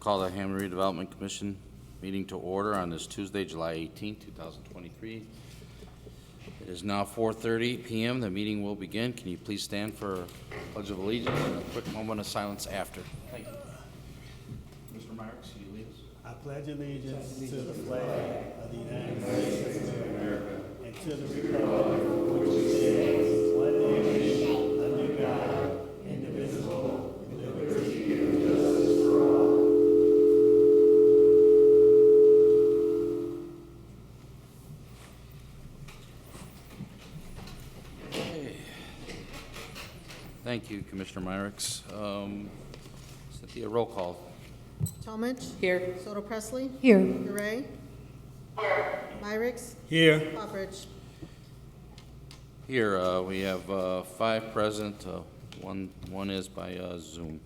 Call the Hammond Redevelopment Commission meeting to order on this Tuesday, July 18, 2023. It is now 4:30 p.m. The meeting will begin. Can you please stand for a Pledge of Allegiance and a quick moment of silence after? Thank you. Mr. Myers, can you lead us? I pledge allegiance to the flag of the United States of America and to the republic for which it stands, one nation, under God, indivisible, with liberty and justice for all. Okay. Thank you, Commissioner Myricks. Cynthia, roll call. Talmadge. Here. Soto Presley. Here. Duray. Here. Myrick's. Here. Popperidge. Here, we have 5 present. One is by Zoom.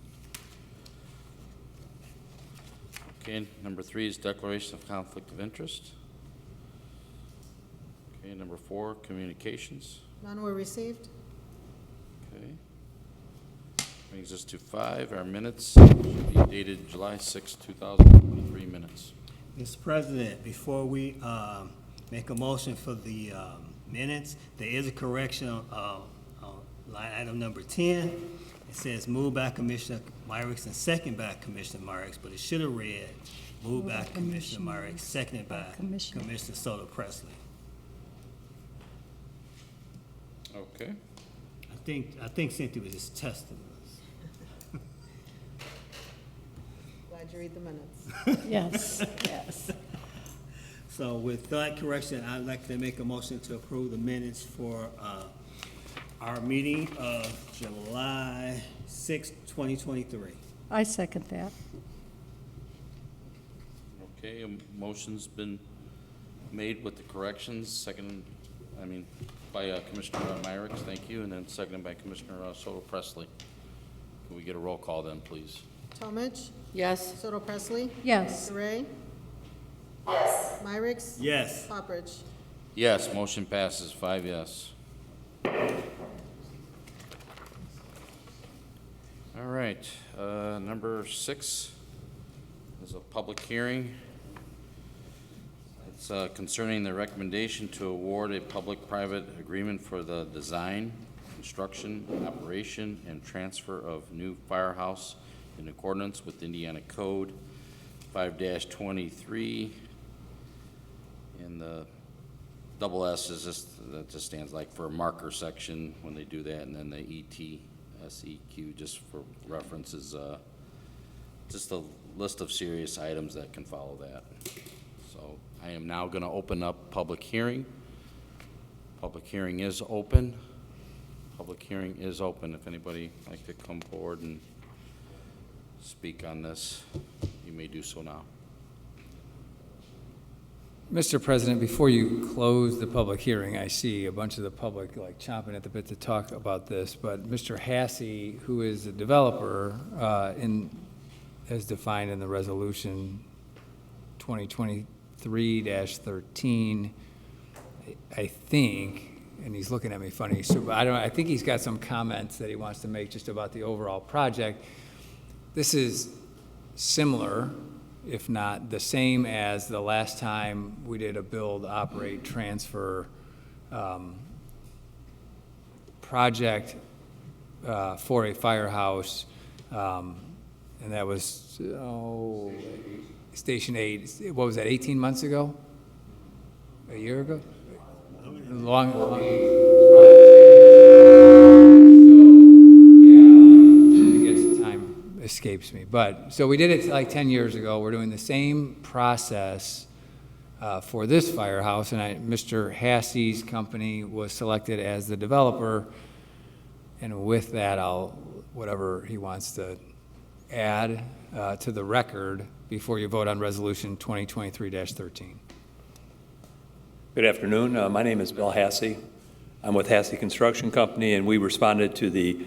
Okay, number 3 is declaration of conflict of interest. Okay, number 4, communications. None were received. Okay. Brings us to 5, our minutes should be dated July 6, 2023 minutes. Mr. President, before we make a motion for the minutes, there is a correction on line item number 10. It says moved by Commissioner Myricks and second by Commissioner Myricks, but it should have read moved by Commissioner Myricks, seconded by Commissioner Soto Presley. Okay. I think Cynthia was just testing us. Glad you read the minutes. Yes. So with that correction, I'd like to make a motion to approve the minutes for our meeting of July 6, 2023. I second that. Okay, a motion's been made with the corrections, by Commissioner Myricks, thank you, and then seconded by Commissioner Soto Presley. Can we get a roll call then, please? Talmadge. Yes. Soto Presley. Yes. Duray. Yes. Myrick's. Yes. Popperidge. Yes, motion passes, 5 yes. All right, number 6 is a public hearing. It's concerning the recommendation to award a public-private agreement for the design, construction, operation, and transfer of new firehouse in accordance with Indiana Code 5-23. And the double S is that just stands like for a marker section when they do that, and then the ETSEQ, just for reference, is just a list of serious items that can follow that. So I am now going to open up public hearing. Public hearing is open. Public hearing is open. If anybody would like to come forward and speak on this, you may do so now. Mr. President, before you close the public hearing, I see a bunch of the public like chomping at the bit to talk about this, but Mr. Hassey, who is the developer, as defined in the resolution 2023-13, I think, and he's looking at me funny, so I think he's got some comments that he wants to make just about the overall project. This is similar, if not the same as the last time we did a build, operate, transfer project for a firehouse, and that was Station 8. What was that, 18 months ago? A year ago? Long. Escapes me, but so we did it like 10 years ago. We're doing the same process for this firehouse, and Mr. Hassey's company was selected as the developer, and with that, whatever he wants to add to the record before you vote on resolution 2023-13. Good afternoon. My name is Bill Hassey. I'm with Hassey Construction Company, and we responded to the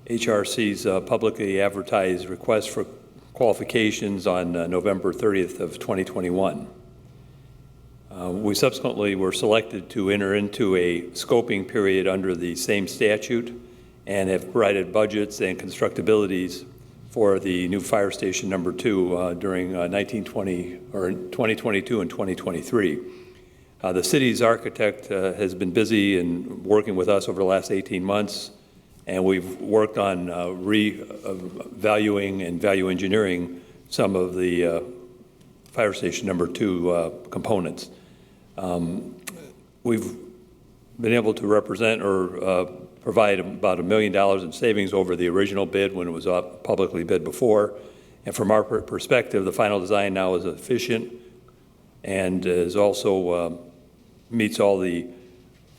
HRC's publicly advertised request for qualifications on November 30th of 2021. We subsequently were selected to enter into a scoping period under the same statute and have provided budgets and constructabilities for the new fire station number 2 during 2022 and 2023. The city's architect has been busy and working with us over the last 18 months, and we've worked on revaluing and value engineering some of the fire station number 2 components. We've been able to represent or provide about $1 million in savings over the original bid when it was publicly bid before. And from our perspective, the final design now is efficient and is also meets all the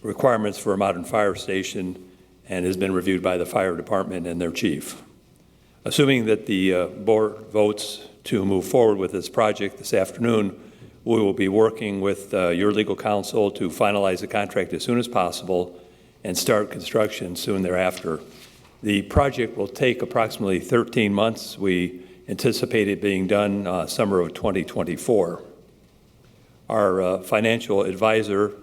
requirements for a modern fire station and has been reviewed by the fire department and their chief. Assuming that the board votes to move forward with this project this afternoon, we will be working with your legal counsel to finalize the contract as soon as possible and start construction soon thereafter. The project will take approximately 13 months. We anticipate it being done summer of 2024. Our financial advisor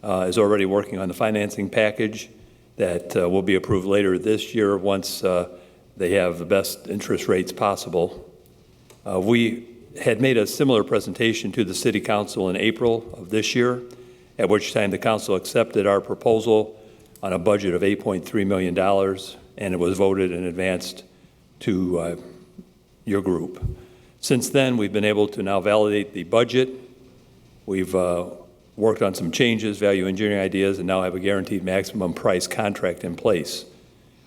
is already working on the financing package that will be approved later this year once they have the best interest rates possible. We had made a similar presentation to the City Council in April of this year, at which time the Council accepted our proposal on a budget of $8.3 million, and it was voted and advanced to your group. Since then, we've been able to now validate the budget. We've worked on some changes, value engineering ideas, and now have a guaranteed maximum price contract in place.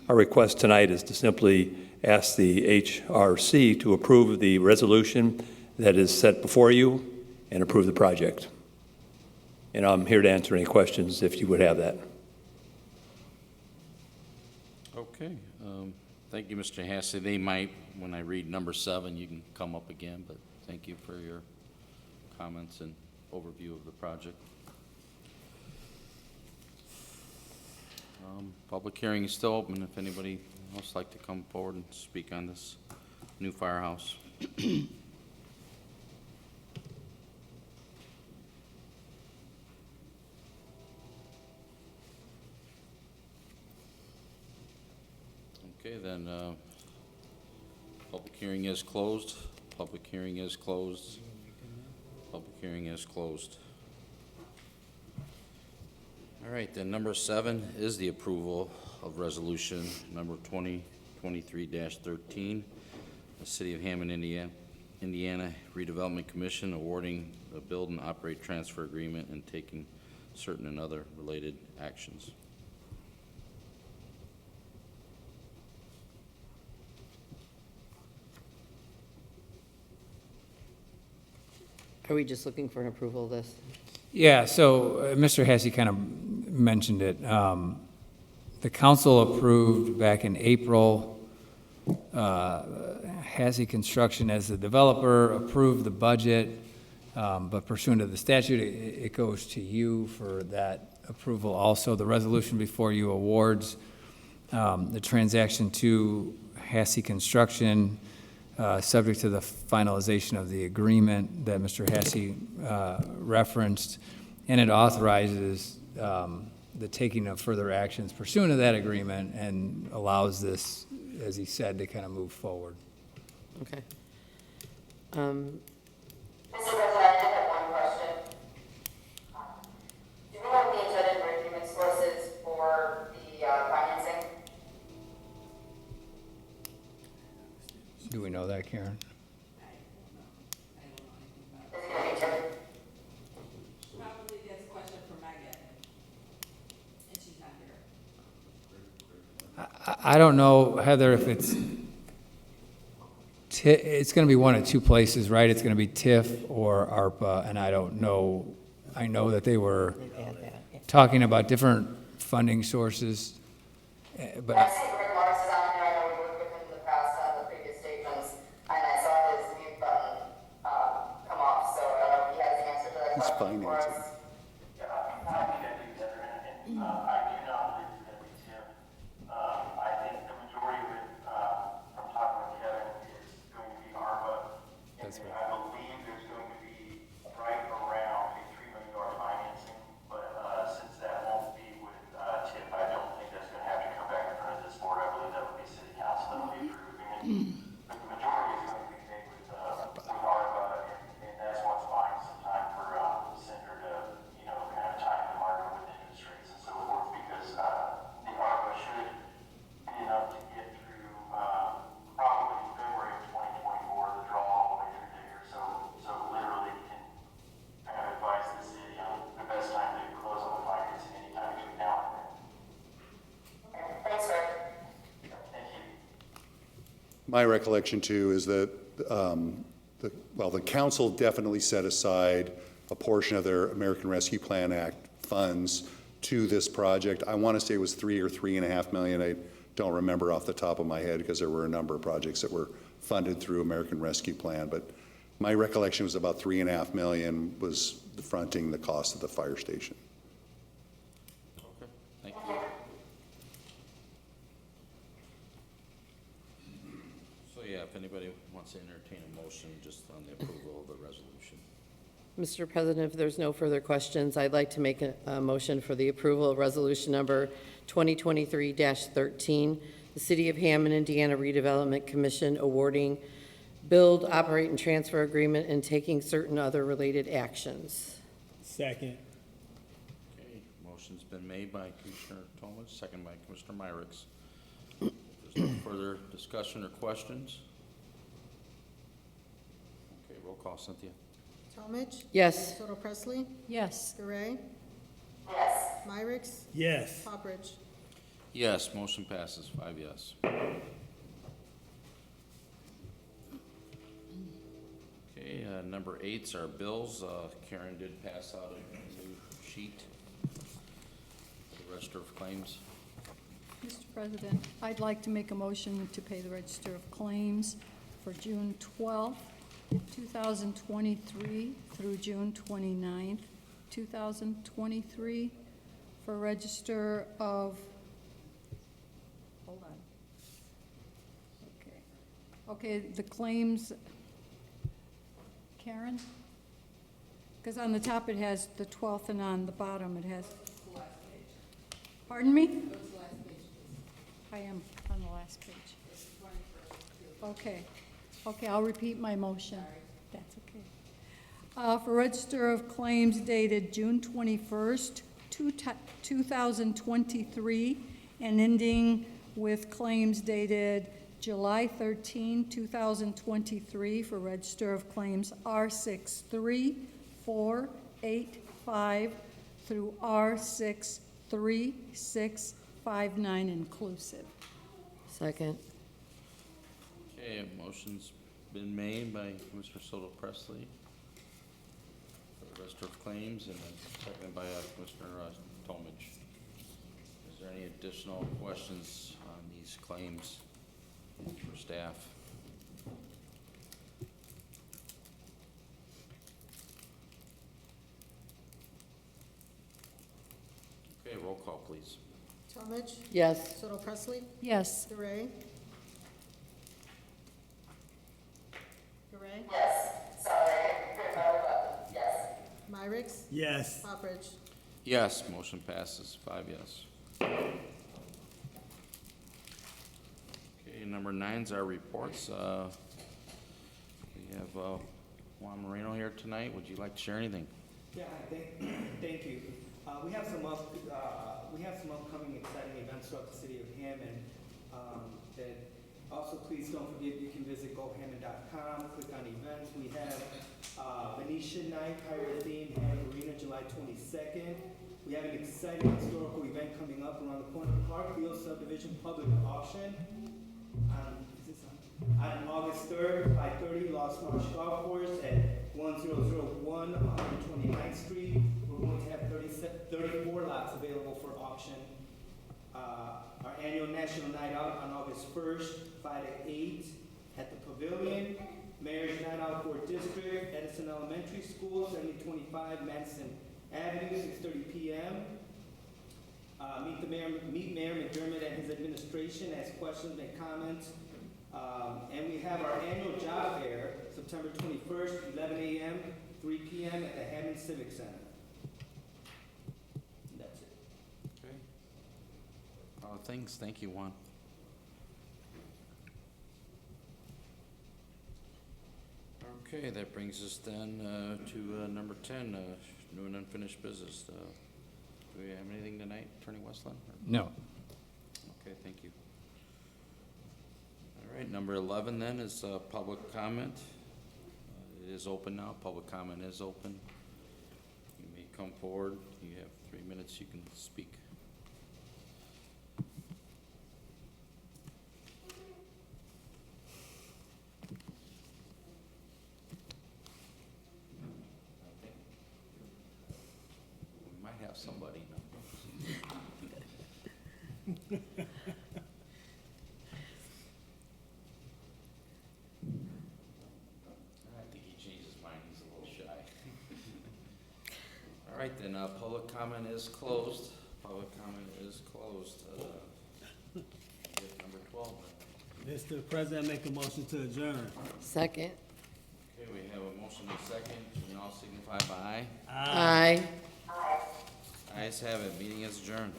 Our request tonight is to simply ask the HRC to approve the resolution that is set before you and approve the project. And I'm here to answer any questions if you would have that. Okay, thank you, Mr. Hassey. They might, when I read number 7, you can come up again, but thank you for your comments and overview of the project. Public hearing is still open if anybody else like to come forward and speak on this new firehouse. Okay, then, public hearing is closed. Public hearing is closed. Public hearing is closed. All right, then number 7 is the approval of resolution number 2023-13, the City of Hammond, Indiana Redevelopment Commission awarding a build and operate transfer agreement and taking certain and other related actions. Are we just looking for an approval of this? Yeah, so Mr. Hassey kind of mentioned it. The council approved back in April, Hassey Construction as the developer approved the budget, but pursuant to the statute, it goes to you for that approval also. The resolution before you awards the transaction to Hassey Construction, subject to the finalization of the agreement that Mr. Hassey referenced, and it authorizes the taking of further actions pursuant to that agreement and allows this, as he said, to kind of move forward. Okay. Mr. President, I did have one question. Do we have the intended repayment sources for the financing? Do we know that, Karen? Is it going to be TIF? Probably that's a question for Megan, and she's not here. I don't know, Heather, if it's it's going to be one of two places, right? It's going to be TIF or ARPA, and I don't know. I know that they were talking about different funding sources, but I see Rick Morris is on here. I know we worked with him in the past on the previous statements, and I saw his mute button come off, so I don't know if he has the answer to that question for us. Yeah, I think I do, Heather, and I do not believe it's going to be TIF. I think the majority of it, from talking with Kevin, is going to be ARPA. That's And right. I believe there's going to be right around a $3 million financing, but since that won't be with TIF, I don't think that's going to have to come back in front of this board. I believe that would be city council that will be approving it. My recollection too is that, the council definitely set aside a portion of their American Rescue Plan Act funds to this project. I want to say it was 3 or 3.5 million. I don't remember off the top of my head because there were a number of projects that were funded through American Rescue Plan, but my recollection was about 3.5 million was fronting the cost of the fire station. Okay, thank you. So yeah, if anybody wants to entertain a motion just on the approval of the resolution. Mr. President, if there's no further questions, I'd like to make a motion for the approval of resolution number 2023-13, the City of Hammond, Indiana Redevelopment Commission awarding build, operate, and transfer agreement and taking certain other related actions. Second. Okay, motion's been made by Commissioner Tomich, second by Commissioner Myricks. If there's no further discussion or questions. Okay, roll call, Cynthia. Talmadge. Yes. Soto Presley. Yes. Gray. Yes. Myricks. Yes. Poppridge. Yes, motion passes, 5 yes. Okay, number 8's our bills. Karen did pass out a new sheet for the register of claims. Mr. President, I'd like to make a motion to pay the Register of Claims for June 12th, 2023 through June 29th, 2023 for Register of, hold on. Okay, the claims, Karen? Because on the top it has the 12th and on the bottom it has. Pardon me? I am on the last page. Okay, I'll repeat my motion. That's okay. For Register of Claims dated June 21st, 2023, and ending with claims dated July 13, 2023, for Register of Claims R63485 through R63659 inclusive. Second. Okay, a motion's been made by Commissioner Soto Presley for the register of claims, and then seconded by Commissioner Tomich. Is there any additional questions on these claims for staff? Okay, roll call, please. Talmadge. Yes. Soto Presley. Yes. Gray. Gray. Yes. Sorry, hit my button. Yes. Myricks. Yes. Poppridge. Yes, motion passes, 5 yes. Okay, number 9's our reports. We have Juan Moreno here tonight. Would you like to share anything? Yeah, thank you. We have some upcoming exciting events throughout the city of Hammond. That also, please don't forget, you can visit gohammond.com, click on events. We have Venetian Night, Pirate Theme, Hammond Arena, July 22nd. We have an exciting historical event coming up around the corner, Parkfield Subdivision Public Auction. On August 3rd, 5:30, Lost Marsh Golf Course at 1001 129th Street. We're going to have 34 lots available for auction. Our annual National Night Out on August 1st, 5 to 8 at the Pavilion. Mayor's Night Out for District, Edison Elementary School, 7025 Madison Avenue, 6:30 p.m. Meet Mayor McDermott and his administration, ask questions, make comments. And we have our annual job fair, September 21st, 11 a.m., 3 p.m. at the Hammond Civic Center. And that's it. Okay. Thank you, Juan. Okay, that brings us then to number 10, new and unfinished business. Do we have anything tonight, Attorney Westland? No. Okay, thank you. All right, number 11 then is public comment. It is open now. Public comment is open. You may come forward. You have 3 minutes. You can speak. have somebody. I think he changed his mind, he's a little shy. All right, then, public comment is closed. Public comment is closed. Number 12. Mr. President, make a motion to adjourn. Second. Okay, we have a motion and a second. Can you all signify by aye? Aye. Ayes have it. Meeting is adjourned.